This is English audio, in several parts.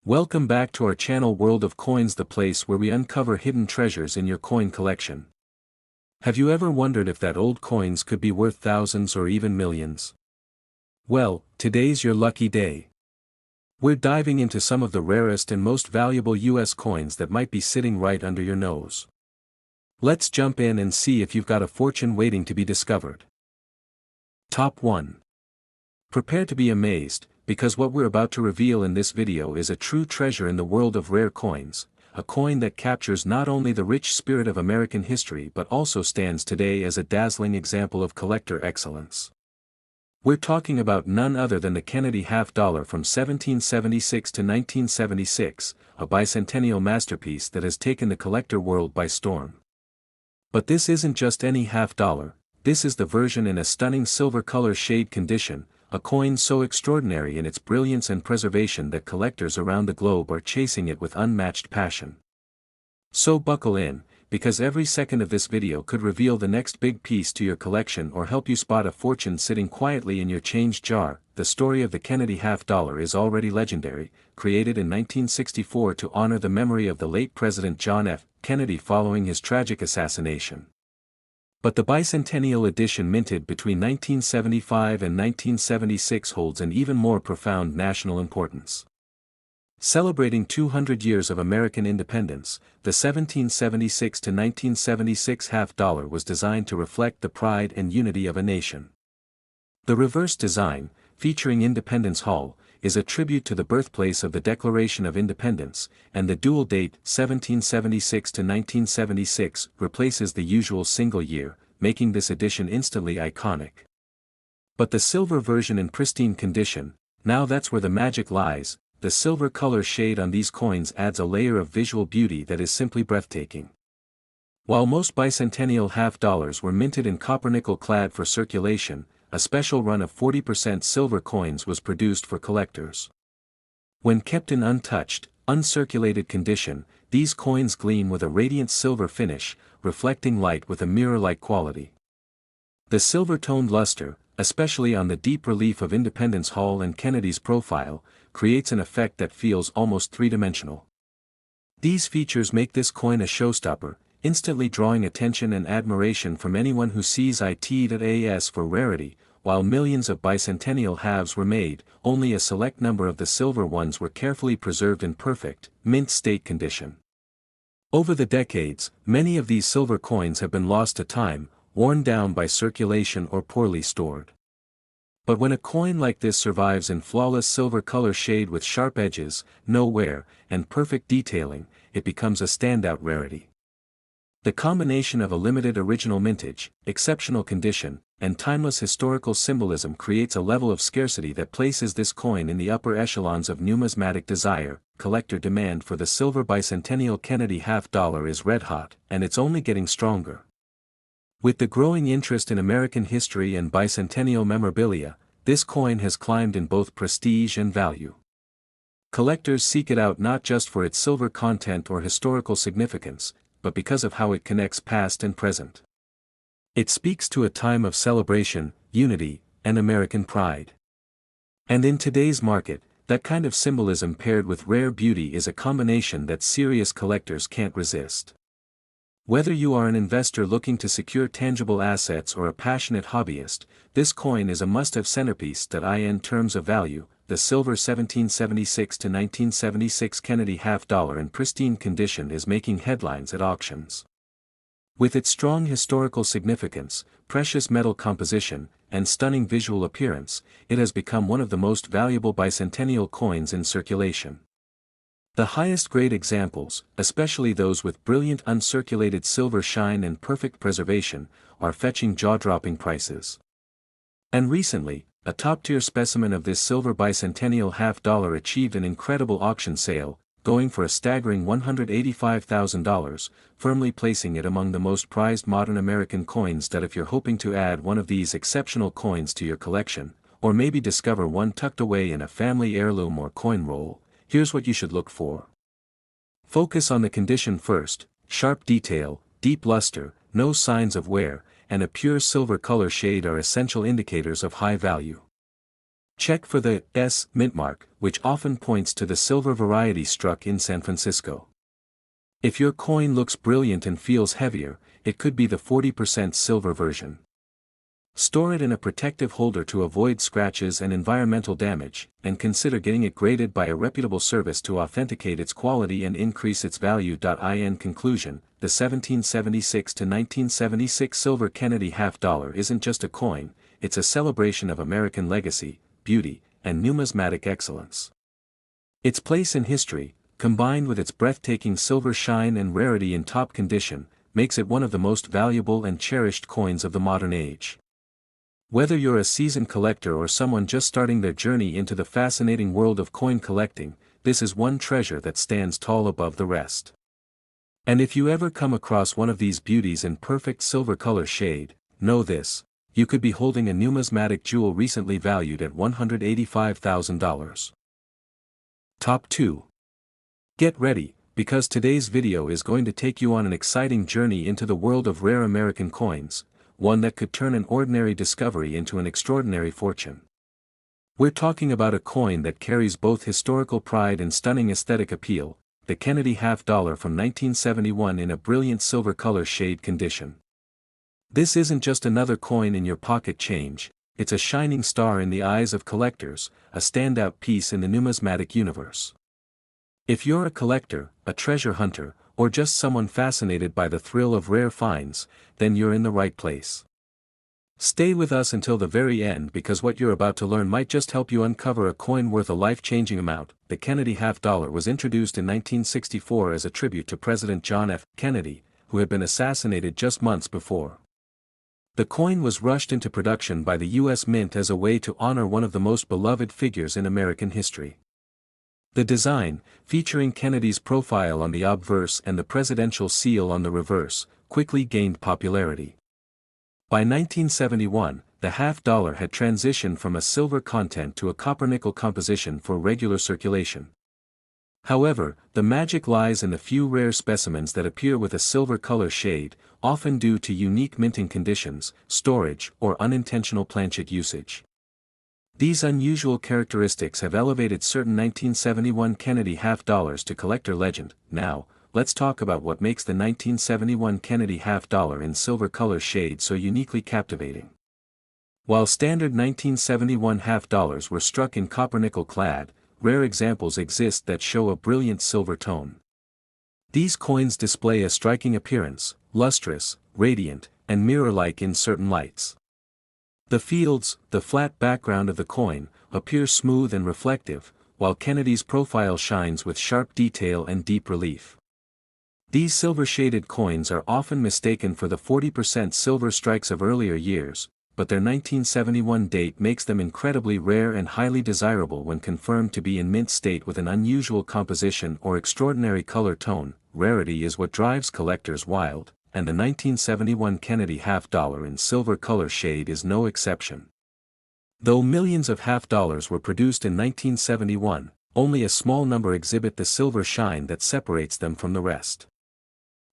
Welcome back to our channel World of Coins, the place where we uncover hidden treasures in your coin collection. Have you ever wondered if that old coins could be worth thousands or even millions? Well, today's your lucky day. We're diving into some of the rarest and most valuable US coins that might be sitting right under your nose. Let's jump in and see if you've got a fortune waiting to be discovered. Top 1. Prepare to be amazed, because what we're about to reveal in this video is a true treasure in the world of rare coins, a coin that captures not only the rich spirit of American history but also stands today as a dazzling example of collector excellence. We're talking about none other than the Kennedy half-dollar from 1776 to 1976, a bicentennial masterpiece that has taken the collector world by storm. But this isn't just any half-dollar, this is the version in a stunning silver color shade condition, a coin so extraordinary in its brilliance and preservation that collectors around the globe are chasing it with unmatched passion. So buckle in, because every second of this video could reveal the next big piece to your collection or help you spot a fortune sitting quietly in your change jar. The story of the Kennedy half-dollar is already legendary, created in 1964 to honor the memory of the late President John F. Kennedy following his tragic assassination. But the bicentennial edition minted between 1975 and 1976 holds an even more profound national importance. Celebrating 200 years of American independence, the 1776 to 1976 half-dollar was designed to reflect the pride and unity of a nation. The reverse design, featuring Independence Hall, is a tribute to the birthplace of the Declaration of Independence, and the dual date 1776 to 1976 replaces the usual single year, making this edition instantly iconic. But the silver version in pristine condition, now that's where the magic lies. The silver color shade on these coins adds a layer of visual beauty that is simply breathtaking. While most bicentennial half-dollars were minted in copper-nickel clad for circulation, a special run of 40% silver coins was produced for collectors. When kept in untouched, uncirculated condition, these coins gleam with a radiant silver finish, reflecting light with a mirror-like quality. The silver-toned luster, especially on the deep relief of Independence Hall and Kennedy's profile, creates an effect that feels almost three-dimensional. These features make this coin a showstopper, instantly drawing attention and admiration from anyone who sees it for rarity. While millions of bicentennial halves were made, only a select number of the silver ones were carefully preserved in perfect, mint state condition. Over the decades, many of these silver coins have been lost to time, worn down by circulation or poorly stored. But when a coin like this survives in flawless silver color shade with sharp edges, no wear, and perfect detailing, it becomes a standout rarity. The combination of a limited original mintage, exceptional condition, and timeless historical symbolism creates a level of scarcity that places this coin in the upper echelons of numismatic desire. Collector demand for the silver bicentennial Kennedy half-dollar is red-hot, and it's only getting stronger. With the growing interest in American history and bicentennial memorabilia, this coin has climbed in both prestige and value. Collectors seek it out not just for its silver content or historical significance, but because of how it connects past and present. It speaks to a time of celebration, unity, and American pride. And in today's market, that kind of symbolism paired with rare beauty is a combination that serious collectors can't resist. Whether you are an investor looking to secure tangible assets or a passionate hobbyist, this coin is a must-have centerpiece. In terms of value, the silver 1776 to 1976 Kennedy half-dollar in pristine condition is making headlines at auctions. With its strong historical significance, precious metal composition, and stunning visual appearance, it has become one of the most valuable bicentennial coins in circulation. The highest grade examples, especially those with brilliant uncirculated silver shine and perfect preservation, are fetching jaw-dropping prices. And recently, a top-tier specimen of this silver bicentennial half-dollar achieved an incredible auction sale, going for a staggering $185,000, firmly placing it among the most prized modern American coins. If you're hoping to add one of these exceptional coins to your collection, or maybe discover one tucked away in a family heirloom or coin roll, here's what you should look for. Focus on the condition first: sharp detail, deep luster, no signs of wear, and a pure silver color shade are essential indicators of high value. Check for the S mint mark, which often points to the silver variety struck in San Francisco. If your coin looks brilliant and feels heavier, it could be the 40% silver version. Store it in a protective holder to avoid scratches and environmental damage, and consider getting it graded by a reputable service to authenticate its quality and increase its value. In conclusion, the 1776 to 1976 silver Kennedy half-dollar isn't just a coin, it's a celebration of American legacy, beauty, and numismatic excellence. Its place in history, combined with its breathtaking silver shine and rarity in top condition, makes it one of the most valuable and cherished coins of the modern age. Whether you're a seasoned collector or someone just starting their journey into the fascinating world of coin collecting, this is one treasure that stands tall above the rest. And if you ever come across one of these beauties in perfect silver color shade, know this: you could be holding a numismatic jewel recently valued at $185,000. Top 2. Get ready, because today's video is going to take you on an exciting journey into the world of rare American coins, one that could turn an ordinary discovery into an extraordinary fortune. We're talking about a coin that carries both historical pride and stunning aesthetic appeal, the Kennedy half-dollar from 1971 in a brilliant silver color shade condition. This isn't just another coin in your pocket change, it's a shining star in the eyes of collectors, a standout piece in the numismatic universe. If you're a collector, a treasure hunter, or just someone fascinated by the thrill of rare finds, then you're in the right place. Stay with us until the very end, because what you're about to learn might just help you uncover a coin worth a life-changing amount. The Kennedy half-dollar was introduced in 1964 as a tribute to President John F. Kennedy, who had been assassinated just months before. The coin was rushed into production by the U.S. Mint as a way to honor one of the most beloved figures in American history. The design, featuring Kennedy's profile on the obverse and the presidential seal on the reverse, quickly gained popularity. By 1971, the half-dollar had transitioned from a silver content to a copper-nickel composition for regular circulation. However, the magic lies in the few rare specimens that appear with a silver color shade, often due to unique minting conditions, storage, or unintentional planchet usage. These unusual characteristics have elevated certain 1971 Kennedy half-dollars to collector legend. Now, let's talk about what makes the 1971 Kennedy half-dollar in silver color shade so uniquely captivating. While standard 1971 half-dollars were struck in copper-nickel clad, rare examples exist that show a brilliant silver tone. These coins display a striking appearance, lustrous, radiant, and mirror-like in certain lights. The fields, the flat background of the coin, appear smooth and reflective, while Kennedy's profile shines with sharp detail and deep relief. These silver-shaded coins are often mistaken for the 40% silver strikes of earlier years, but their 1971 date makes them incredibly rare and highly desirable when confirmed to be in mint state with an unusual composition or extraordinary color tone. Rarity is what drives collectors wild, and the 1971 Kennedy half-dollar in silver color shade is no exception. Though millions of half-dollars were produced in 1971, only a small number exhibit the silver shine that separates them from the rest.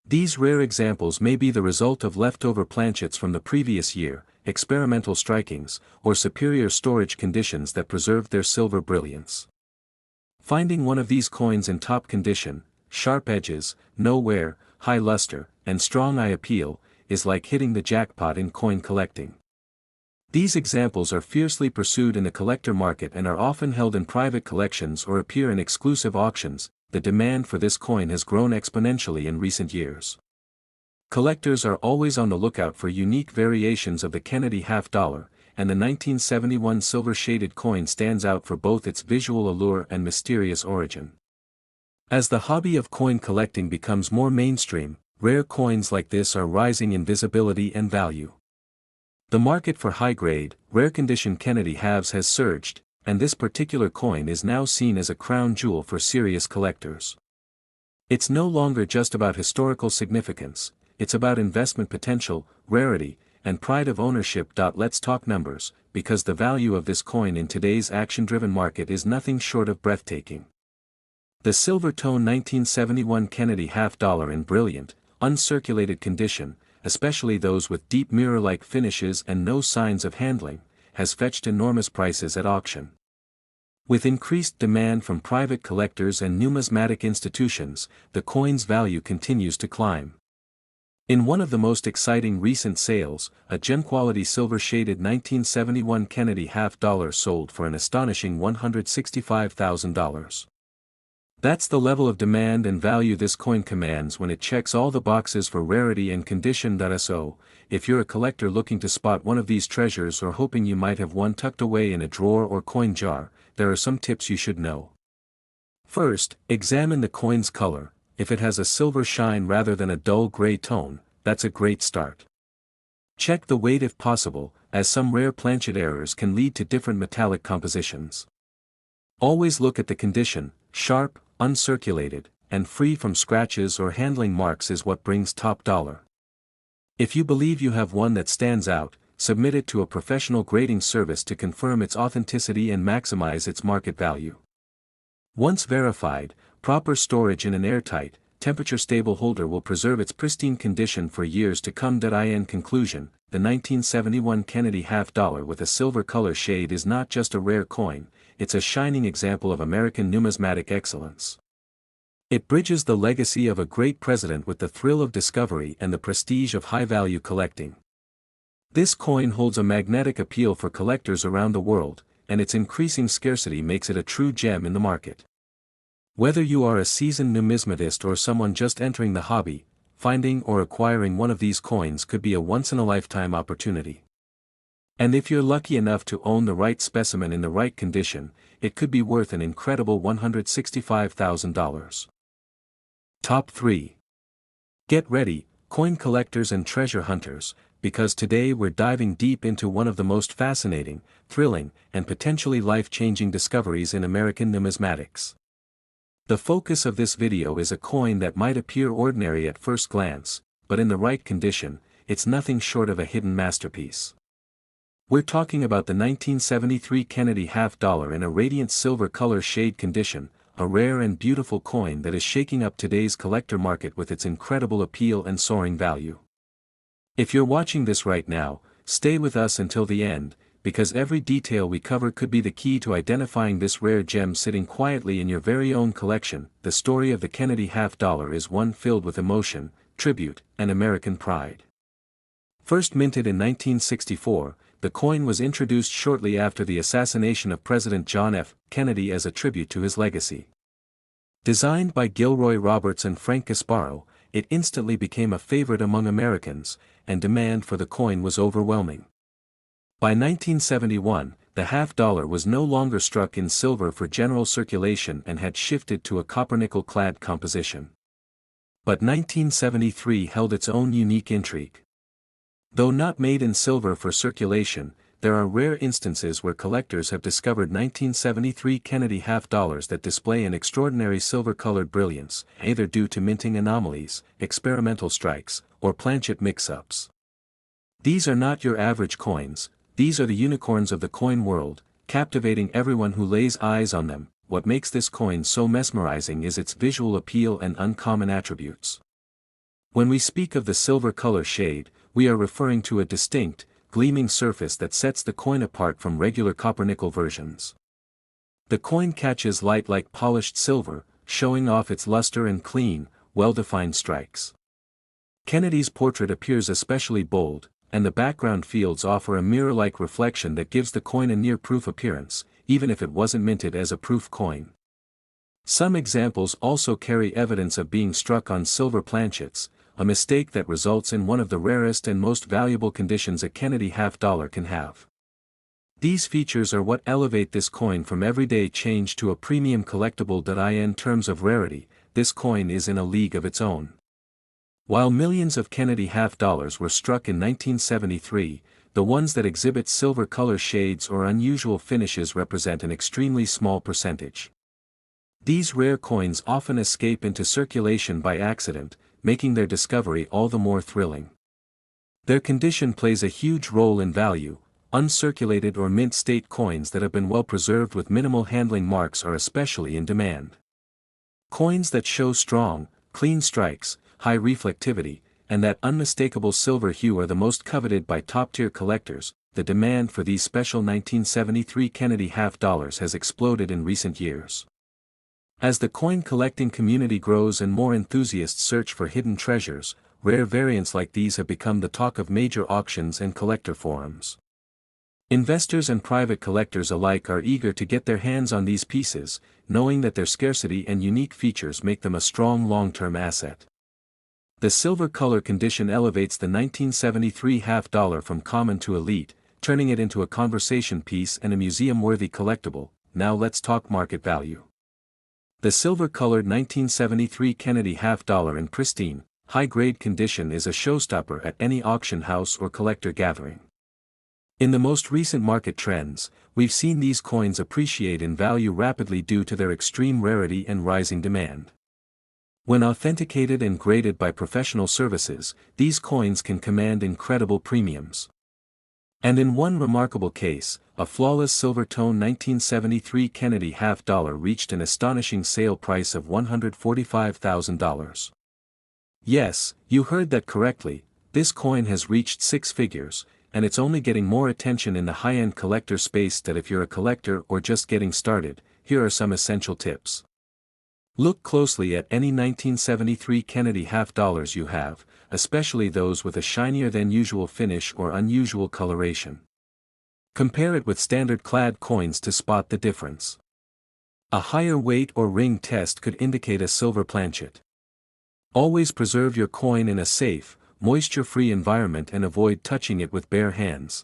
These rare examples may be the result of leftover planchets from the previous year, experimental strikings, or superior storage conditions that preserved their silver brilliance. Finding one of these coins in top condition, sharp edges, no wear, high luster, and strong eye appeal, is like hitting the jackpot in coin collecting. These examples are fiercely pursued in the collector market and are often held in private collections or appear in exclusive auctions. The demand for this coin has grown exponentially in recent years. Collectors are always on the lookout for unique variations of the Kennedy half-dollar, and the 1971 silver-shaded coin stands out for both its visual allure and mysterious origin. As the hobby of coin collecting becomes more mainstream, rare coins like this are rising in visibility and value. The market for high-grade, rare-condition Kennedy halves has surged, and this particular coin is now seen as a crown jewel for serious collectors. It's no longer just about historical significance, it's about investment potential, rarity, and pride of ownership. Let's talk numbers, because the value of this coin in today's action-driven market is nothing short of breathtaking. The silver-tone 1971 Kennedy half-dollar in brilliant, uncirculated condition, especially those with deep mirror-like finishes and no signs of handling, has fetched enormous prices at auction. With increased demand from private collectors and numismatic institutions, the coin's value continues to climb. In one of the most exciting recent sales, a gem-quality silver-shaded 1971 Kennedy half-dollar sold for an astonishing $165,000. That's the level of demand and value this coin commands when it checks all the boxes for rarity and condition. So, if you're a collector looking to spot one of these treasures or hoping you might have one tucked away in a drawer or coin jar, there are some tips you should know. First, examine the coin's color. If it has a silver shine rather than a dull gray tone, that's a great start. Check the weight if possible, as some rare planchet errors can lead to different metallic compositions. Always look at the condition. Sharp, uncirculated, and free from scratches or handling marks is what brings top dollar. If you believe you have one that stands out, submit it to a professional grading service to confirm its authenticity and maximize its market value. Once verified, proper storage in an airtight, temperature-stable holder will preserve its pristine condition for years to come. In conclusion, the 1971 Kennedy half-dollar with a silver color shade is not just a rare coin, it's a shining example of American numismatic excellence. It bridges the legacy of a great president with the thrill of discovery and the prestige of high-value collecting. This coin holds a magnetic appeal for collectors around the world, and its increasing scarcity makes it a true gem in the market. Whether you are a seasoned numismatist or someone just entering the hobby, finding or acquiring one of these coins could be a once-in-a-lifetime opportunity. And if you're lucky enough to own the right specimen in the right condition, it could be worth an incredible $165,000. Top 3. Get ready, coin collectors and treasure hunters, because today we're diving deep into one of the most fascinating, thrilling, and potentially life-changing discoveries in American numismatics. The focus of this video is a coin that might appear ordinary at first glance, but in the right condition, it's nothing short of a hidden masterpiece. We're talking about the 1973 Kennedy half-dollar in a radiant silver color shade condition, a rare and beautiful coin that is shaking up today's collector market with its incredible appeal and soaring value. If you're watching this right now, stay with us until the end, because every detail we cover could be the key to identifying this rare gem sitting quietly in your very own collection. The story of the Kennedy half-dollar is one filled with emotion, tribute, and American pride. First minted in 1964, the coin was introduced shortly after the assassination of President John F. Kennedy as a tribute to his legacy. Designed by Gilroy Roberts and Frank Gasparo, it instantly became a favorite among Americans, and demand for the coin was overwhelming. By 1971, the half-dollar was no longer struck in silver for general circulation and had shifted to a copper-nickel-clad composition. But 1973 held its own unique intrigue. Though not made in silver for circulation, there are rare instances where collectors have discovered 1973 Kennedy half-dollars that display an extraordinary silver-colored brilliance, either due to minting anomalies, experimental strikes, or planchet mix-ups. These are not your average coins, these are the unicorns of the coin world, captivating everyone who lays eyes on them. What makes this coin so mesmerizing is its visual appeal and uncommon attributes. When we speak of the silver color shade, we are referring to a distinct, gleaming surface that sets the coin apart from regular copper-nickel versions. The coin catches light like polished silver, showing off its luster and clean, well-defined strikes. Kennedy's portrait appears especially bold, and the background fields offer a mirror-like reflection that gives the coin a near-proof appearance, even if it wasn't minted as a proof coin. Some examples also carry evidence of being struck on silver planchets, a mistake that results in one of the rarest and most valuable conditions a Kennedy half-dollar can have. These features are what elevate this coin from everyday change to a premium collectible. In terms of rarity, this coin is in a league of its own. While millions of Kennedy half-dollars were struck in 1973, the ones that exhibit silver color shades or unusual finishes represent an extremely small percentage. These rare coins often escape into circulation by accident, making their discovery all the more thrilling. Their condition plays a huge role in value. Uncirculated or mint state coins that have been well preserved with minimal handling marks are especially in demand. Coins that show strong, clean strikes, high reflectivity, and that unmistakable silver hue are the most coveted by top-tier collectors. the demand for these special 1973 Kennedy half dollars has exploded in recent years. As the coin collecting community grows and more enthusiasts search for hidden treasures, rare variants like these have become the talk of major auctions and collector forums. Investors and private collectors alike are eager to get their hands on these pieces, knowing that their scarcity and unique features make them a strong long-term asset. The silver color condition elevates the 1973 half dollar from common to elite, turning it into a conversation piece and a museum-worthy collectible. Now let's talk market value. The silver-colored 1973 Kennedy half dollar in pristine, high-grade condition is a showstopper at any auction house or collector gathering. In the most recent market trends, we've seen these coins appreciate in value rapidly due to their extreme rarity and rising demand. When authenticated and graded by professional services, these coins can command incredible premiums. And in one remarkable case, a flawless silver-tone 1973 Kennedy half dollar reached an astonishing sale price of $145,000. Yes, you heard that correctly, this coin has reached six figures, and it's only getting more attention in the high-end collector space. That if you're a collector or just getting started, here are some essential tips. Look closely at any 1973 Kennedy half dollars you have, especially those with a shinier than usual finish or unusual coloration. Compare it with standard clad coins to spot the difference. A higher weight or ring test could indicate a silver planchet. Always preserve your coin in a safe, moisture-free environment and avoid touching it with bare hands.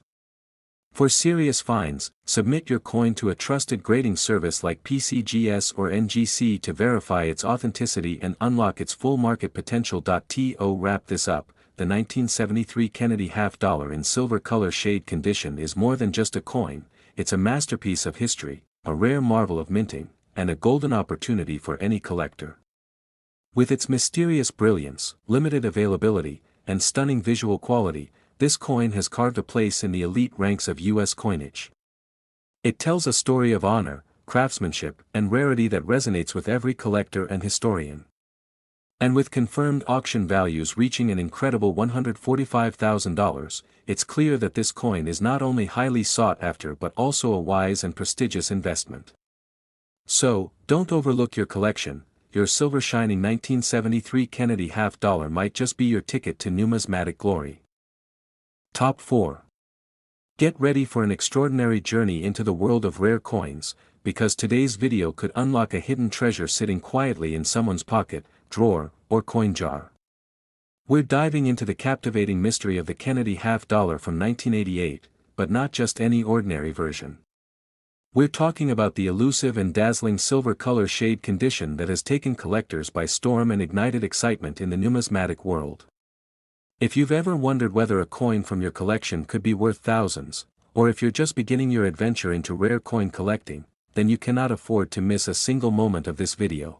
For serious finds, submit your coin to a trusted grading service like PCGS or NGC to verify its authenticity and unlock its full market potential. To wrap this up, the 1973 Kennedy half dollar in silver color shade condition is more than just a coin, it's a masterpiece of history, a rare marvel of minting, and a golden opportunity for any collector. With its mysterious brilliance, limited availability, and stunning visual quality, this coin has carved a place in the elite ranks of U.S. coinage. It tells a story of honor, craftsmanship, and rarity that resonates with every collector and historian. And with confirmed auction values reaching an incredible $145,000, it's clear that this coin is not only highly sought after but also a wise and prestigious investment. So, don't overlook your collection. Your silver shining 1973 Kennedy half dollar might just be your ticket to numismatic glory. Top 4. Get ready for an extraordinary journey into the world of rare coins, because today's video could unlock a hidden treasure sitting quietly in someone's pocket, drawer, or coin jar. We're diving into the captivating mystery of the Kennedy half dollar from 1988, but not just any ordinary version. We're talking about the elusive and dazzling silver color shade condition that has taken collectors by storm and ignited excitement in the numismatic world. If you've ever wondered whether a coin from your collection could be worth thousands, or if you're just beginning your adventure into rare coin collecting, then you cannot afford to miss a single moment of this video.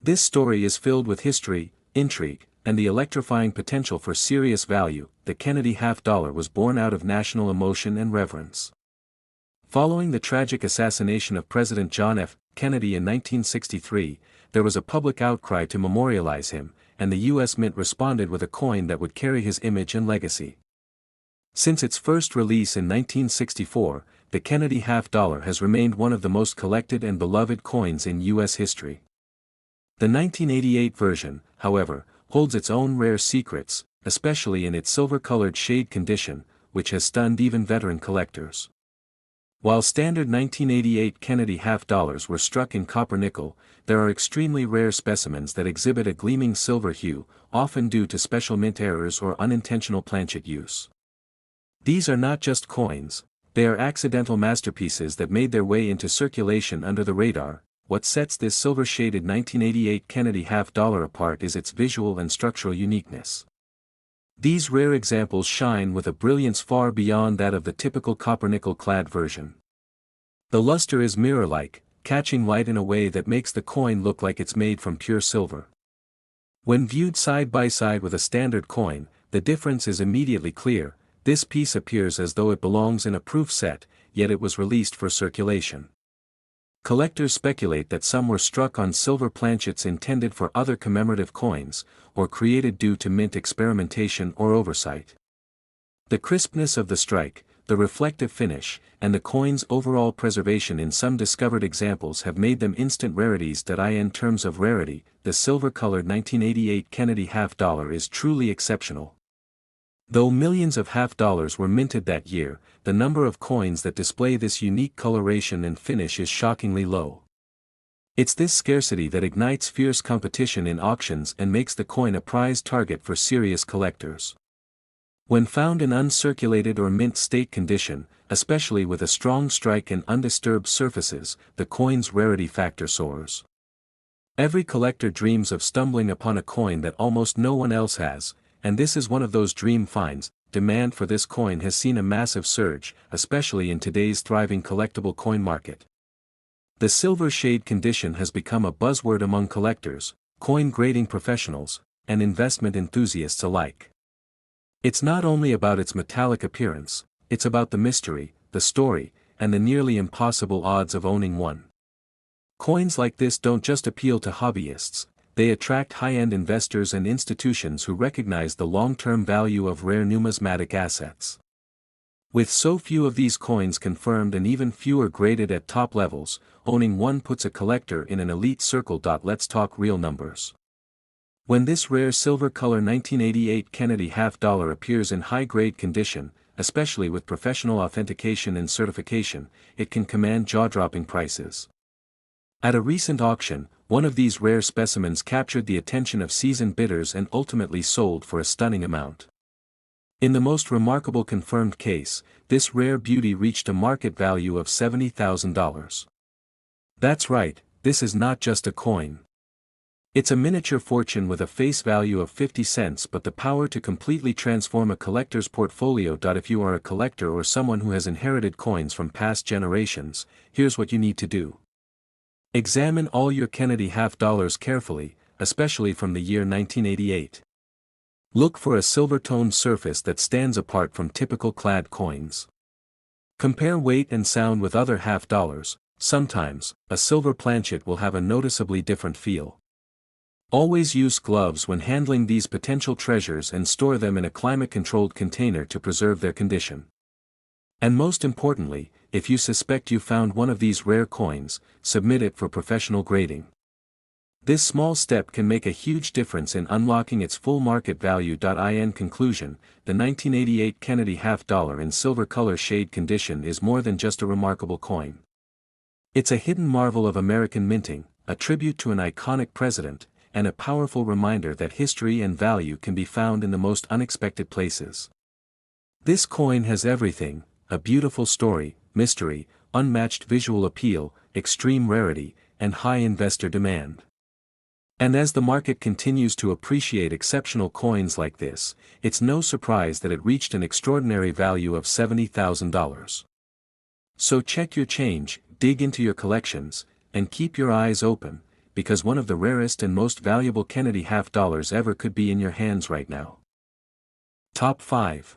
This story is filled with history, intrigue, and the electrifying potential for serious value. The Kennedy half dollar was born out of national emotion and reverence. Following the tragic assassination of President John F. Kennedy in 1963, there was a public outcry to memorialize him, and the U.S. Mint responded with a coin that would carry his image and legacy. Since its first release in 1964, the Kennedy half dollar has remained one of the most collected and beloved coins in U.S. history. The 1988 version, however, holds its own rare secrets, especially in its silver-colored shade condition, which has stunned even veteran collectors. While standard 1988 Kennedy half dollars were struck in copper-nickel, there are extremely rare specimens that exhibit a gleaming silver hue, often due to special mint errors or unintentional planchet use. These are not just coins, they are accidental masterpieces that made their way into circulation under the radar. What sets this silver-shaded 1988 Kennedy half dollar apart is its visual and structural uniqueness. These rare examples shine with a brilliance far beyond that of the typical copper-nickel clad version. The luster is mirror-like, catching light in a way that makes the coin look like it's made from pure silver. When viewed side by side with a standard coin, the difference is immediately clear. This piece appears as though it belongs in a proof set, yet it was released for circulation. Collectors speculate that some were struck on silver planchets intended for other commemorative coins, or created due to mint experimentation or oversight. The crispness of the strike, the reflective finish, and the coin's overall preservation in some discovered examples have made them instant rarities. In terms of rarity, the silver-colored 1988 Kennedy half-dollar is truly exceptional. Though millions of half-dollars were minted that year, the number of coins that display this unique coloration and finish is shockingly low. It's this scarcity that ignites fierce competition in auctions and makes the coin a prized target for serious collectors. When found in uncirculated or mint state condition, especially with a strong strike and undisturbed surfaces, the coin's rarity factor soars. Every collector dreams of stumbling upon a coin that almost no one else has, and this is one of those dream finds. Demand for this coin has seen a massive surge, especially in today's thriving collectible coin market. The silver shade condition has become a buzzword among collectors, coin grading professionals, and investment enthusiasts alike. It's not only about its metallic appearance, it's about the mystery, the story, and the nearly impossible odds of owning one. Coins like this don't just appeal to hobbyists, they attract high-end investors and institutions who recognize the long-term value of rare numismatic assets. With so few of these coins confirmed and even fewer graded at top levels, owning one puts a collector in an elite circle. Let's talk real numbers. When this rare silver-color 1988 Kennedy half-dollar appears in high-grade condition, especially with professional authentication and certification, it can command jaw-dropping prices. At a recent auction, one of these rare specimens captured the attention of seasoned bidders and ultimately sold for a stunning amount. In the most remarkable confirmed case, this rare beauty reached a market value of $70,000. That's right, this is not just a coin. It's a miniature fortune with a face value of 50 cents but the power to completely transform a collector's portfolio. If you are a collector or someone who has inherited coins from past generations, here's what you need to do. Examine all your Kennedy half-dollars carefully, especially from the year 1988. Look for a silver-toned surface that stands apart from typical clad coins. Compare weight and sound with other half-dollars. Sometimes, a silver planchet will have a noticeably different feel. Always use gloves when handling these potential treasures and store them in a climate-controlled container to preserve their condition. And most importantly, if you suspect you found one of these rare coins, submit it for professional grading. This small step can make a huge difference in unlocking its full market value. In conclusion, the 1988 Kennedy half-dollar in silver-color shade condition is more than just a remarkable coin. It's a hidden marvel of American minting, a tribute to an iconic president, and a powerful reminder that history and value can be found in the most unexpected places. This coin has everything: a beautiful story, mystery, unmatched visual appeal, extreme rarity, and high investor demand. And as the market continues to appreciate exceptional coins like this, it's no surprise that it reached an extraordinary value of $70,000. So check your change, dig into your collections, and keep your eyes open, because one of the rarest and most valuable Kennedy half-dollars ever could be in your hands right now. Top 5.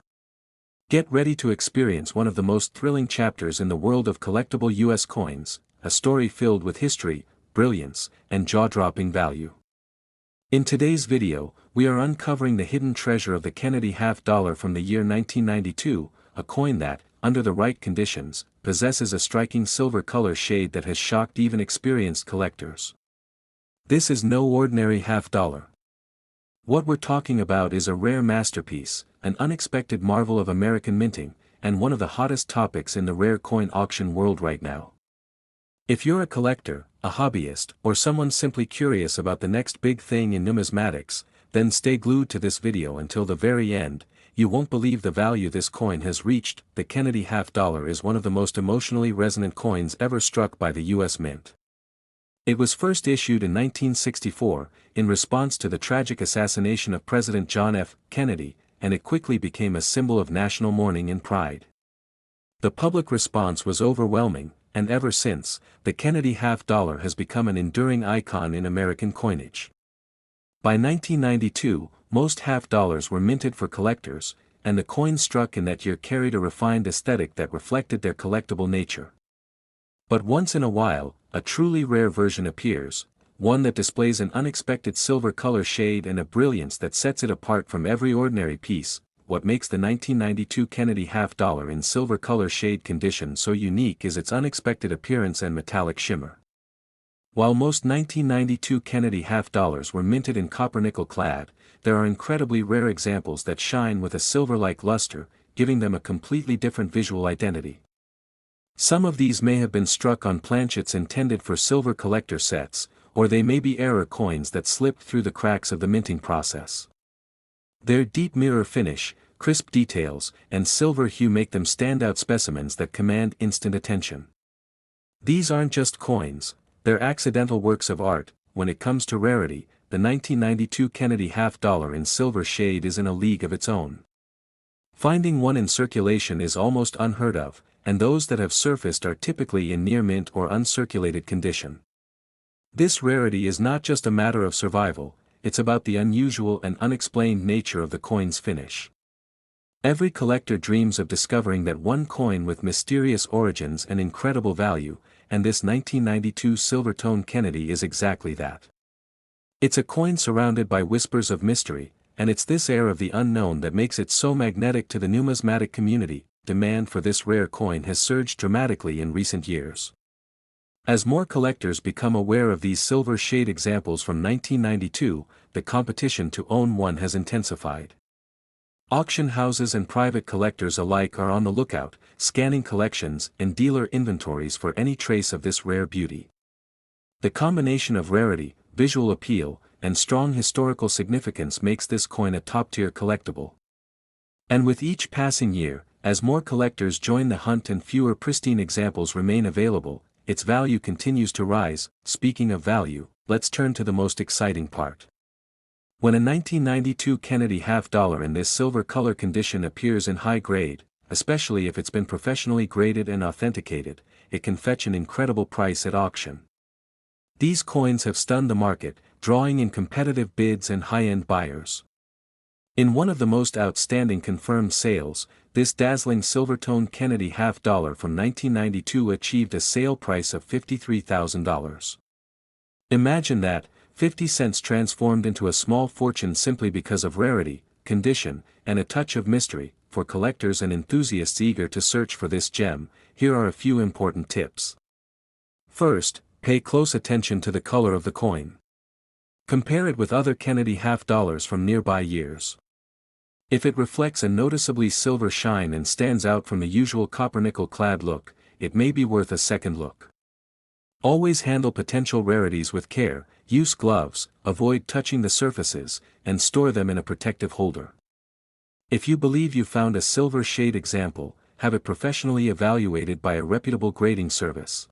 Get ready to experience one of the most thrilling chapters in the world of collectible U.S. coins, a story filled with history, brilliance, and jaw-dropping value. In today's video, we are uncovering the hidden treasure of the Kennedy half-dollar from the year 1992, a coin that, under the right conditions, possesses a striking silver color shade that has shocked even experienced collectors. This is no ordinary half-dollar. What we're talking about is a rare masterpiece, an unexpected marvel of American minting, and one of the hottest topics in the rare coin auction world right now. If you're a collector, a hobbyist, or someone simply curious about the next big thing in numismatics, then stay glued to this video until the very end. You won't believe the value this coin has reached. The Kennedy half-dollar is one of the most emotionally resonant coins ever struck by the U.S. Mint. It was first issued in 1964, in response to the tragic assassination of President John F. Kennedy, and it quickly became a symbol of national mourning and pride. The public response was overwhelming, and ever since, the Kennedy half-dollar has become an enduring icon in American coinage. By 1992, most half-dollars were minted for collectors, and the coins struck in that year carried a refined aesthetic that reflected their collectible nature. But once in a while, a truly rare version appears, one that displays an unexpected silver color shade and a brilliance that sets it apart from every ordinary piece. what makes the 1992 Kennedy half-dollar in silver color shade condition so unique is its unexpected appearance and metallic shimmer. While most 1992 Kennedy half-dollars were minted in copper-nickel clad, there are incredibly rare examples that shine with a silver-like luster, giving them a completely different visual identity. Some of these may have been struck on planchets intended for silver collector sets, or they may be error coins that slipped through the cracks of the minting process. Their deep mirror finish, crisp details, and silver hue make them standout specimens that command instant attention. These aren't just coins, they're accidental works of art. When it comes to rarity, the 1992 Kennedy half-dollar in silver shade is in a league of its own. Finding one in circulation is almost unheard of, and those that have surfaced are typically in near mint or uncirculated condition. This rarity is not just a matter of survival, it's about the unusual and unexplained nature of the coin's finish. Every collector dreams of discovering that one coin with mysterious origins and incredible value, and this 1992 silver-tone Kennedy is exactly that. It's a coin surrounded by whispers of mystery, and it's this air of the unknown that makes it so magnetic to the numismatic community. Demand for this rare coin has surged dramatically in recent years. As more collectors become aware of these silver shade examples from 1992, the competition to own one has intensified. Auction houses and private collectors alike are on the lookout, scanning collections and dealer inventories for any trace of this rare beauty. The combination of rarity, visual appeal, and strong historical significance makes this coin a top-tier collectible. And with each passing year, as more collectors join the hunt and fewer pristine examples remain available, its value continues to rise. Speaking of value, let's turn to the most exciting part. When a 1992 Kennedy half-dollar in this silver color condition appears in high grade, especially if it's been professionally graded and authenticated, it can fetch an incredible price at auction. These coins have stunned the market, drawing in competitive bids and high-end buyers. In one of the most outstanding confirmed sales, this dazzling silver-toned Kennedy half-dollar from 1992 achieved a sale price of $53,000. Imagine that, 50 cents transformed into a small fortune simply because of rarity, condition, and a touch of mystery. For collectors and enthusiasts eager to search for this gem, here are a few important tips. First, pay close attention to the color of the coin. Compare it with other Kennedy half-dollars from nearby years. If it reflects a noticeably silver shine and stands out from the usual copper-nickel clad look, it may be worth a second look. Always handle potential rarities with care, use gloves, avoid touching the surfaces, and store them in a protective holder. If you believe you found a silver shade example, have it professionally evaluated by a reputable grading service.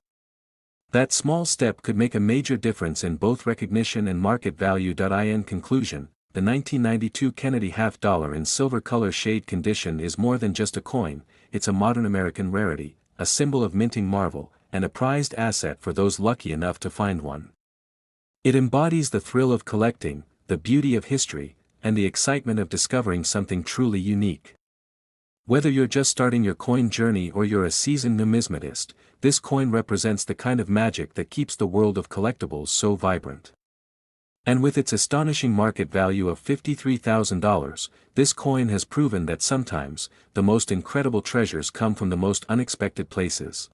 That small step could make a major difference in both recognition and market value. In conclusion, the 1992 Kennedy half-dollar in silver color shade condition is more than just a coin, it's a modern American rarity, a symbol of minting marvel, and a prized asset for those lucky enough to find one. It embodies the thrill of collecting, the beauty of history, and the excitement of discovering something truly unique. Whether you're just starting your coin journey or you're a seasoned numismatist, this coin represents the kind of magic that keeps the world of collectibles so vibrant. And with its astonishing market value of $53,000, this coin has proven that sometimes, the most incredible treasures come from the most unexpected places.